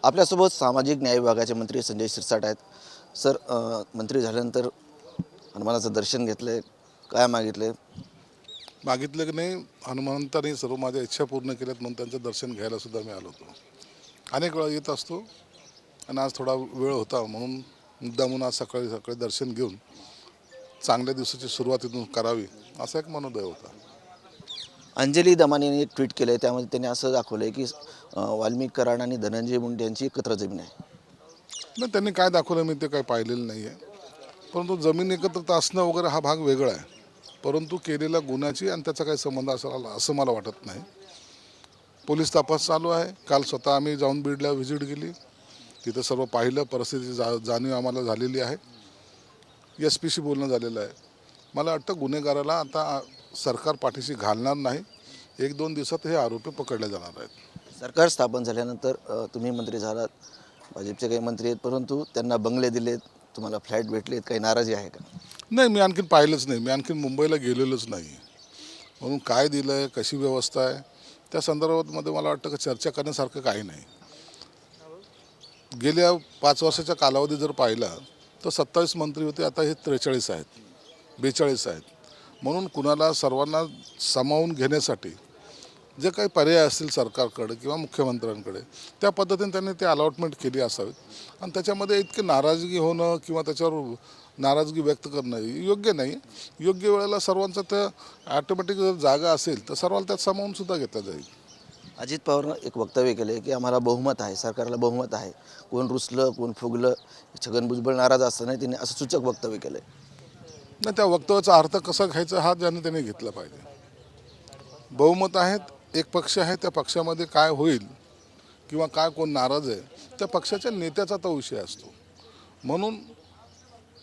आपल्यासोबत सामाजिक न्याय विभागाचे मंत्री संजय शिरसाट आहेत. सर, मंत्री झाल्यानंतर हनुमानाचं दर्शन घेतलंय, काय मागितले? मागितलं की नाही, हनुमंतांनी सर्व माझ्या इच्छा पूर्ण केल्यात म्हणून त्यांचं दर्शन घ्यायला सुद्धा मी आलो होतो. अनेक वेळा येत असतो आणि आज थोडा वेळ होता म्हणून मुद्दामून आज सकाळी सकाळी दर्शन घेऊन चांगल्या दिवसाची सुरुवात इथून करावी असा एक मनोदय होता. अंजली दमानीने एक ट्विट केलं आहे, त्यामध्ये त्यांनी असं दाखवलं आहे की वाल्मिक कराड आणि धनंजय मुंडे यांची एकत्र जमीन आहे. नाही, त्यांनी काय दाखवलं मी ते काही पाहिलेलं नाही आहे. परंतु जमीन एकत्र असणं वगैरे हा भाग वेगळा आहे. परंतु केलेल्या गुन्ह्याची आणि त्याचा काही संबंध असावा असं मला वाटत नाही. पोलीस तपास चालू आहे. काल स्वतः आम्ही जाऊन बीडला व्हिजिट केली, तिथं सर्व पाहिलं, परिस्थितीची जाणीव आम्हाला झालेली आहे. SP शी बोलणं झालेलं आहे. मला वाटतं गुन्हेगाराला आता सरकार पाठीशी घालणार नाही. 1-2 दिवसात हे आरोपी पकडले जाणार आहेत. सरकार स्थापन झाल्यानंतर तुम्ही मंत्री झालात, भाजपचे काही मंत्री आहेत, परंतु त्यांना बंगले दिलेत, तुम्हाला फ्लॅट भेटलेत, काही नाराजी आहे का? नाही, मी आणखीन पाहिलंच नाही. मी आणखीन मुंबईला गेलेलोच नाही. म्हणून काय दिलं आहे, कशी व्यवस्था आहे, त्या संदर्भामध्ये मला वाटतं की चर्चा करण्यासारखं काही नाही. गेल्या 5 वर्षाच्या कालावधी जर पाहिला तर 27 मंत्री होते, आता हे 43 आहेत, 42 आहेत. म्हणून कुणाला सर्वांना सामावून घेण्यासाठी जे काही पर्याय असतील सरकारकडे किंवा मुख्यमंत्र्यांकडे, त्या पद्धतीने त्यांनी ते अलॉटमेंट केली असावीत. आणि त्याच्यामध्ये इतकी नाराजगी होणं किंवा त्याच्यावर नाराजगी व्यक्त करणं योग्य नाही. योग्य वेळेला सर्वांचं त्या ॲटोमॅटिक जर जागा असेल तर सर्वांना त्यात सामावून सुद्धा घेतलं जाईल. अजित पवारनं एक वक्तव्य केलं आहे की आम्हाला बहुमत आहे, सरकारला बहुमत आहे, कोण रुसलं कोण फुगलं, छगन भुजबळ नाराज असतं नाही, त्यांनी असं सूचक वक्तव्य केलं आहे. नाही, त्या वक्तव्याचा अर्थ कसा घ्यायचा हा त्यांनी घेतला पाहिजे. बहुमत आहेत, एक पक्ष आहे, त्या पक्षामध्ये काय होईल किंवा काय कोण नाराज आहे त्या पक्षाच्या नेत्याचा तो विषय असतो. म्हणून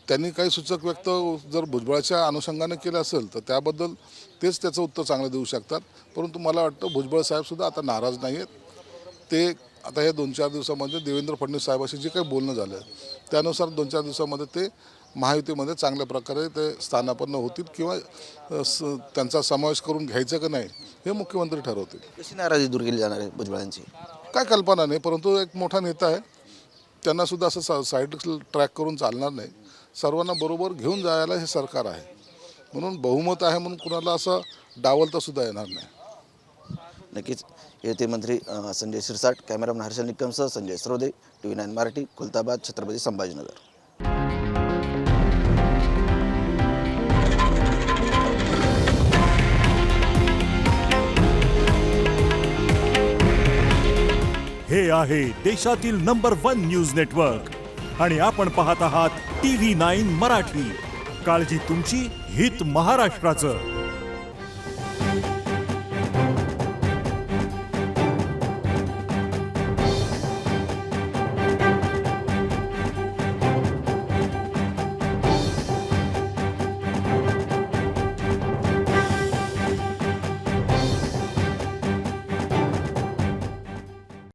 त्यांनी काही सूचक व्यक्त जर भुजबळाच्या अनुषंगाने केलं असेल तर त्याबद्दल तेच त्याचं उत्तर चांगलं देऊ शकतात. परंतु मला वाटतं भुजबळ साहेबसुद्धा आता नाराज नाही आहेत. ते आता हे 2-4 दिवसामध्ये देवेंद्र फडणवीस साहेबांशी जे काही बोलणं झालं त्यानुसार 2-4 दिवसामध्ये ते महायुतीमध्ये चांगल्या प्रकारे ते स्थानापन्न होतील किंवा त्यांचा समावेश करून घ्यायचं का नाही हे मुख्यमंत्री ठरवतील. कशी नाराजी दूर केली जाणार आहे भुजबळांची? काय कल्पना नाही, परंतु एक मोठा नेता आहे, त्यांनासुद्धा असं साईड ट्रॅक करून चालणार नाही. सर्वांना बरोबर घेऊन जायला हे सरकार आहे. म्हणून बहुमत आहे म्हणून कुणाला असं डावलता सुद्धा येणार नाही. नक्कीच. येथे मंत्री संजय शिरसाट, कॅमेरामन हर्षल निकमसह संजय सरोदे, TV9 मराठी, खुलताबाद, छत्रपती संभाजीनगर. हे आहे देशातील नंबर 1 न्यूज नेटवर्क आणि आपण पाहत आहात TV9 मराठी. काळजी तुमची, हित महाराष्ट्राचं.